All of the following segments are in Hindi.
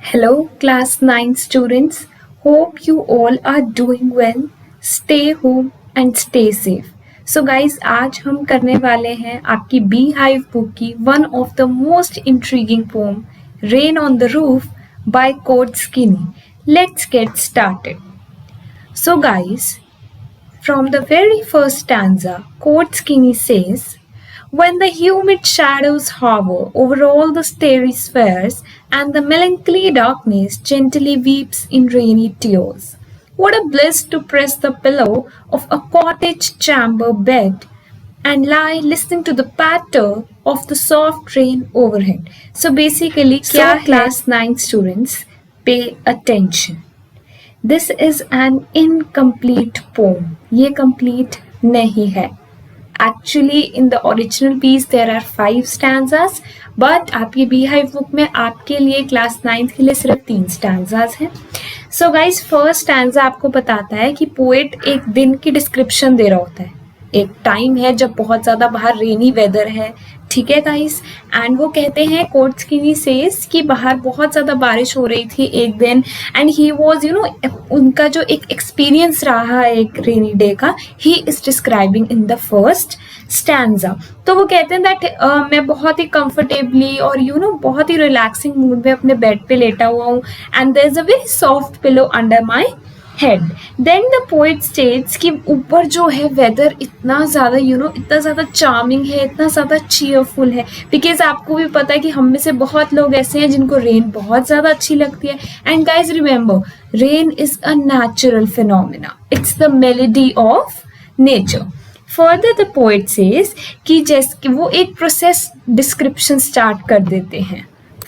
Hello, class 9 students. Hope you all are doing well. Stay home and stay safe. So guys, आज हम करने वाले हैं आपकी बी हाइव बुक की one of the most intriguing poem rain on the roof by Coates Kinney. Let's get started. So guys, from the very first stanza, Court Skinny says, when the humid shadows hover over all the starry spheres, and the melancholy darkness gently weeps in rainy tears. What a bliss to press the pillow of a cottage chamber bed and lie listening to the patter of the soft rain overhead. So basically, क्या class 9 students, pay attention. This is an incomplete poem. ये कंप्लीट नहीं है. Actually in the original piece there are 5 stanzas, but आपकी बी हाइव बुक में आपके लिए क्लास 9th के लिए सिर्फ 3 स्टैंजास हैं. सो गाइज, फर्स्ट स्टैंजा आपको बताता है कि पोएट एक दिन की डिस्क्रिप्शन दे रहा होता है. एक टाइम है जब बहुत ज़्यादा बाहर रेनी वेदर है, ठीक है गाइस, एंड वो कहते हैं कोर्ट स्किनी सेज कि बाहर बहुत ज़्यादा बारिश हो रही थी एक दिन, एंड ही वॉज उनका जो एक एक्सपीरियंस रहा एक रेनी डे का, he is describing in the first stanza. तो वो कहते हैं दैट मैं बहुत ही कंफर्टेबली और बहुत ही रिलैक्सिंग मूड में अपने बेड पे लेटा हुआ हूँ, and there is a very soft pillow under my head. Then the poet states कि ऊपर जो है वेदर इतना ज़्यादा इतना ज़्यादा चार्मिंग है, इतना ज़्यादा चीयरफुल है, बिकॉज आपको भी पता है कि हम में से बहुत लोग ऐसे हैं जिनको रेन बहुत ज़्यादा अच्छी लगती है. And guys remember, rain is a natural phenomena, it's the melody of nature. Further the poet says कि जैसे वो एक प्रोसेस डिस्क्रिप्शन स्टार्ट कर देते हैं.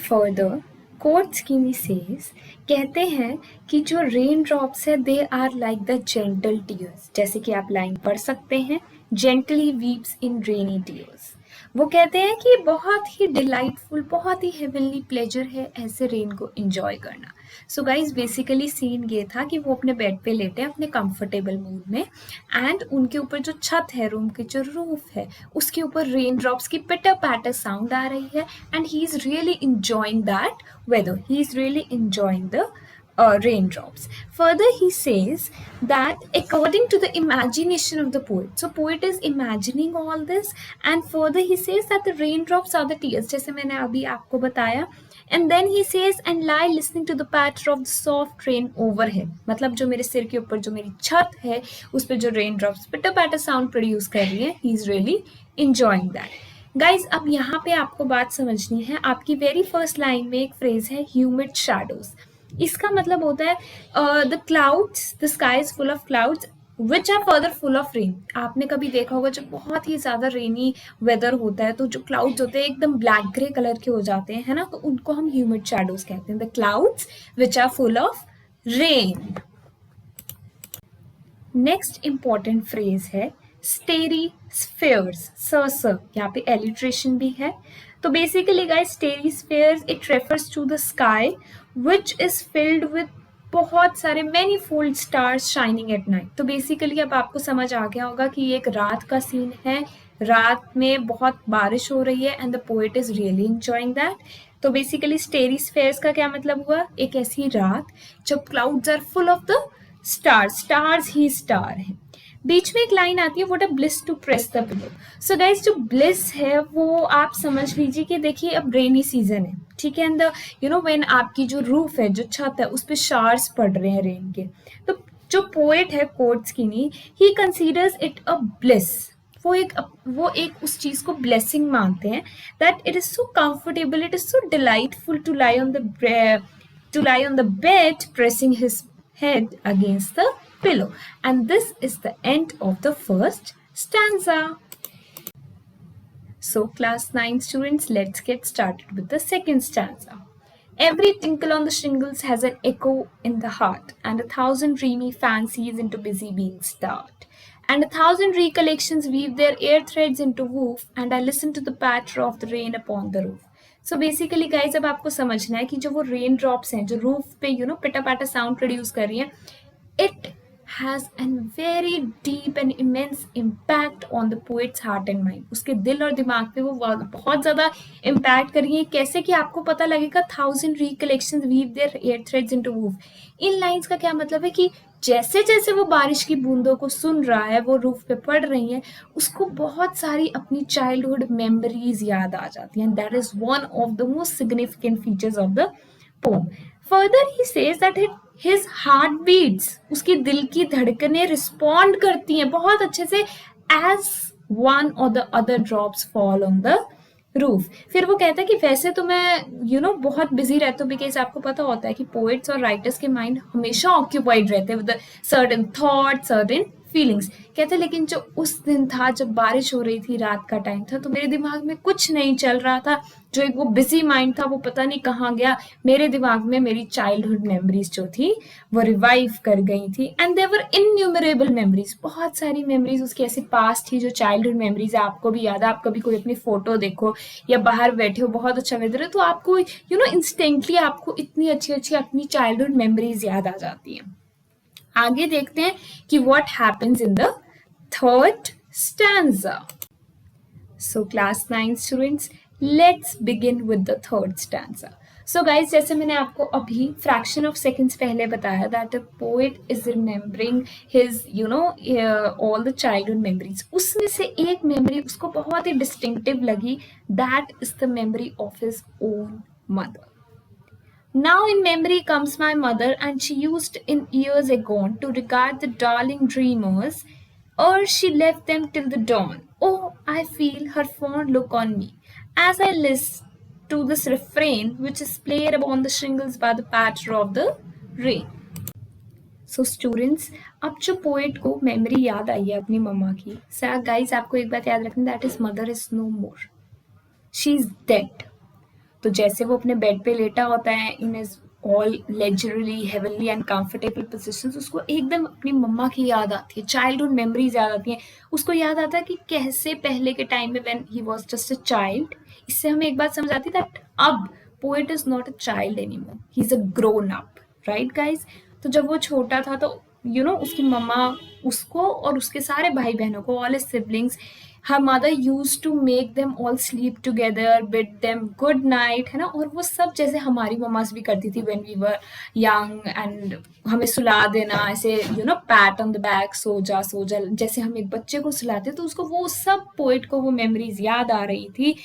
फर्दर कोर्ट स्किनी सेज कहते हैं कि जो रेन ड्रॉप्स है they are like the gentle tears. जैसे कि आप लाइन पढ़ सकते हैं, gently weeps in rainy tears. वो कहते हैं कि बहुत ही डिलाइटफुल, बहुत ही हेवनली प्लेजर है ऐसे रेन को एंजॉय करना. सो गाइज, बेसिकली सीन ये था कि वो अपने बेड पे लेटे अपने कंफर्टेबल मूड में, एंड उनके ऊपर जो छत है, रूम की जो रूफ है, उसके ऊपर रेन ड्रॉप्स की पिटर पैटर साउंड आ रही है, and he is really enjoying that weather. He is really enjoying the raindrops. Further, he says that according to the imagination of the poet, so poet is imagining all this, and further he says that the raindrops are the tears, जैसे मैंने अभी आपको बताया. And then he says, and lie listening to the patter of the soft rain overhead. मतलब जो मेरे सिर के ऊपर जो मेरी छत है उस पर जो raindrops पिटर पैटर साउंड प्रोड्यूस कर रही है, he is really enjoying that. Guys, अब यहाँ पे आपको बात समझनी है. आपकी वेरी फर्स्ट लाइन में एक फ्रेज है ह्यूमिड शैडोज. इसका मतलब होता है the clouds, the sky is full of clouds which are further full of rain. आपने कभी देखा होगा जब बहुत ही ज़्यादा रेनी वेदर होता है तो जो क्लाउड्स होते हैं एकदम ब्लैक ग्रे कलर के हो जाते हैं, है ना, तो उनको हम ह्यूमिड शैडोज कहते हैं. The clouds which are full of rain. Next important phrase है स्टेरी स्फेयर्स. सर यहाँ पे एलिट्रेशन भी है. तो basically guys, starry spheres it refers to the sky which is filled with बहुत सारे many fold stars shining at night. तो बेसिकली अब आपको समझ आ गया होगा कि ये एक रात का सीन है, रात में बहुत बारिश हो रही है, and the poet is really enjoying that. तो बेसिकली स्टेरी स्फेयर्स का क्या मतलब हुआ, एक ऐसी रात जब clouds are full of the stars, stars ही स्टार है. बीच में एक लाइन आती है, what a bliss to press the pillow. So guys, जो ब्लिस है वो आप समझ लीजिए कि देखिए अब रेनी सीजन है, ठीक है, एंड व्हेन आपकी जो रूफ है, जो छत है, उस पर शार्स पड़ रहे हैं रेन के. तो जो पोएट है कोर्ट Kinney, he considers it a bliss. वो एक उस चीज को ब्लेसिंग मानते हैं, that it is so comfortable, it is so delightful to lie on the bed pressing his head against the pillow. And this is the end of the first stanza. So class 9 students, let's get started with the second stanza. Every tinkle on the shingles has an echo in the heart, and 1,000 dreamy fancies into busy beings start, and 1,000 recollections weave their air threads into woof, and I listen to the patter of the rain upon the roof. So basically guys, अब आपको समझना है कि जो वो रेन ड्रॉप्स हैं जो रूफ पे पिटा पाटा साउंड प्रोड्यूस कर रही हैं, it has a very deep and immense impact on the poet's heart and mind. उसके दिल और दिमाग पे वो बहुत ज़्यादा impact करी है. कैसे कि आपको पता लगेगा 1000 recollections weave their air threads into woof. In lines का क्या मतलब है कि जैसे जैसे वो बारिश की बूंदों को सुन रहा है, वो रूफ पे पड़ रही हैं, उसको बहुत सारी अपनी चाइल्डहुड मेमोरीज याद आ जाती हैं. That is one of the most significant features of the poem. Further he says that his heart beats, उसकी दिल की धड़कनें रिस्पॉन्ड करती हैं बहुत अच्छे से एज वन और the other drops fall on the roof. फिर वो कहता है कि वैसे तो मैं बहुत बिजी रहता हूँ, बिकॉज आपको पता होता है कि पोएट्स और राइटर्स के माइंड हमेशा ऑक्यूपाइड रहते हैं with certain thought, certain feelings. कहते लेकिन जो उस दिन था जब बारिश हो रही थी, रात का टाइम था, तो मेरे दिमाग में कुछ नहीं चल रहा था. जो एक वो बिजी माइंड था वो पता नहीं कहाँ गया. मेरे दिमाग में मेरी चाइल्डहुड मेमोरीज जो थी वो रिवाइव कर गई थी. And there were innumerable memories, बहुत सारी मेमोरीज उसकी ऐसी पास थी जो चाइल्डहुड मेमोरीज है. आपको भी याद है, आप कभी कोई अपनी फोटो देखो या बाहर बैठे हो, बहुत अच्छा वेदर है, तो आपको इंस्टेंटली आपको इतनी अच्छी अच्छी अपनी चाइल्डहुड मेमोरीज याद आ जाती हैं. आगे देखते हैं कि what happens in the third stanza. So class 9 students, let's begin with the third stanza. So guys, जैसे मैंने आपको अभी fraction of seconds पहले बताया that a poet is remembering his all the childhood memories. उसमें से एक memory उसको बहुत ही distinctive लगी. That is the memory of his own mother. Now in memory comes my mother, and she used in years agone to regard the darling dreamers, or she left them till the dawn. Oh, I feel her fond look on me, as I listen to this refrain which is played upon the shingles by the patter of the rain. So students, अब जो पोएट को मेमोरी याद आई है अपनी मम्मा की, गाइस आपको एक बात याद रखनी, that is mother is no more, she is dead. तो जैसे वो अपने बेड पे लेटा होता है in is all leisurely heavenly and comfortable positions, उसको एकदम अपनी मम्मा की याद आती है, चाइल्डहुड मेमोरीज याद आती हैं. उसको याद आता है कि कैसे पहले के टाइम में when he was just a child. इससे हमें एक बात समझ आती है दैट अब poet is not a child anymore, he is a grown up, right guys. तो जब वो छोटा था तो उसकी मम्मा उसको और उसके सारे भाई बहनों को, all his siblings, her mother used to make them all sleep together, bid them good night, है ना. और वो सब जैसे हमारी मम्मास भी करती थी when we were young, and हमें सुला देना ऐसे pat on the back, सो जा जैसे हम एक बच्चे को सुलाते. तो उसको वो सब पोएट को वो मेमोरीज याद आ रही थी.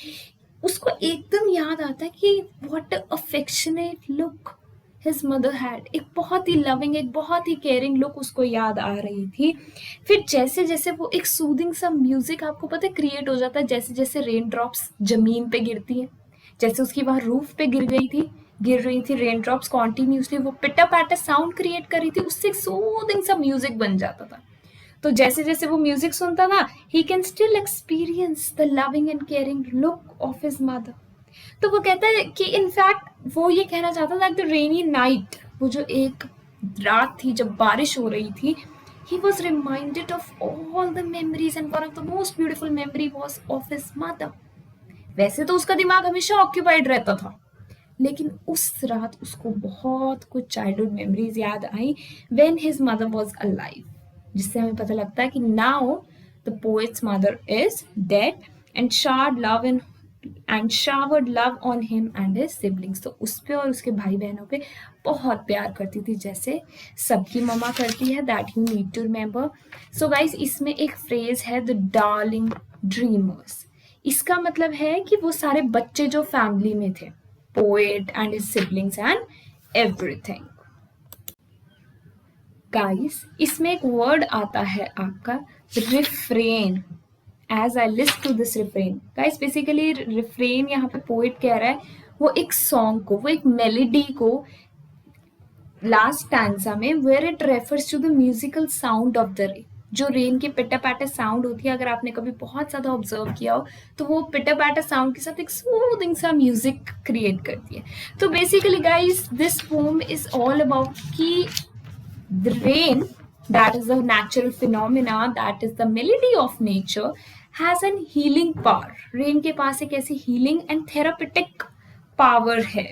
उसको एकदम याद आता है कि what affectionate look his mother had, एक बहुत ही लविंग, एक बहुत ही केयरिंग लुक उसको याद आ रही थी. फिर जैसे जैसे वो एक सूदिंग सा म्यूजिक आपको पता है क्रिएट हो जाता है, जैसे जैसे रेन ड्रॉप्स जमीन पे गिरती है, जैसे उसकी वहां रूफ पे गिर रही थी रेन ड्रॉप्स कॉन्टिन्यूसली, वो पिटा पैटा साउंड क्रिएट कर रही थी, उससे एक सूदिंग सा म्यूजिक बन जाता था. तो जैसे जैसे वो म्यूजिक सुनता ना, he can still experience the loving and caring look of his mother. तो वो कहता है कि इनफैक्ट वो ये कहना चाहता था द रेनी नाइट, वो जो एक रात थी जब बारिश हो रही थी, he was reminded of all the memories and one of the most beautiful memory was of his mother. वैसे तो उसका दिमाग हमेशा ऑक्यूपाइड रहता था, लेकिन उस रात उसको बहुत कुछ चाइल्डहुड मेमोरीज याद आई when his mother was alive, जिससे हमें पता लगता है कि now the poet's mother is dead and showered love on him and his siblings. तो उस पे और उसके भाई बहनों पे बहुत प्यार करती थी, जैसे सबकी मम्मा करती है. That you need to remember. So guys, इसमें एक फ्रेज है द डार्लिंग ड्रीमर्स. इसका मतलब है कि वो सारे बच्चे जो फैमिली में थे, poet and his siblings and everything. Guys, इसमें एक वर्ड आता है आपका refrain. As I listen to this refrain, guys, basically refrain यहाँ पे पोएट कह रहा है वो एक सॉन्ग को, वो एक मेलोडी को लास्ट स्टैंजा में, where it refers to the musical sound of the rain. जो रेन की पिटा पैटा साउंड होती है, अगर आपने कभी बहुत ज्यादा ऑब्जर्व किया हो तो वो पिटा पैटा साउंड के साथ एक सूदिंग सा म्यूजिक क्रिएट करती है. तो basically guys, this poem is all about कि the rain, that is the natural phenomena, that is the melody of nature, has an healing power. Rain के पास एक ऐसी healing and therapeutic power है.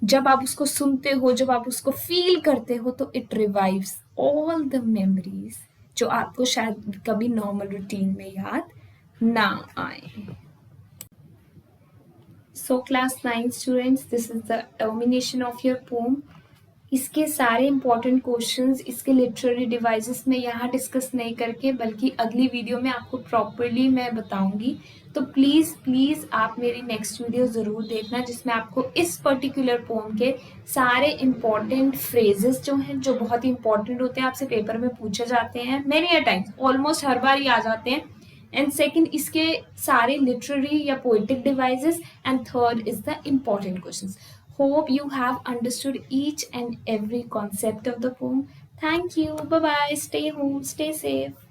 जब आप उसको सुनते हो, जब आप उसको फील करते हो, तो it revives all the memories जो आपको शायद कभी नॉर्मल रूटीन में याद ना आए. So class 9 students, this is the termination of your poem. इसके सारे important questions इसके literary devices में यहाँ discuss नहीं करके बल्कि अगली वीडियो में आपको properly मैं बताऊंगी. तो प्लीज़ आप मेरी next वीडियो ज़रूर देखना जिसमें आपको इस particular poem के सारे important phrases जो हैं जो बहुत ही important होते हैं आपसे पेपर में पूछे जाते हैं many a times, almost हर बार ही आ जाते हैं. एंड सेकंड इसके सारे लिटरेरी या poetic devices and third is the important questions. Hope you have understood each and every concept of the poem. Thank you. Bye bye. Stay home. Stay safe.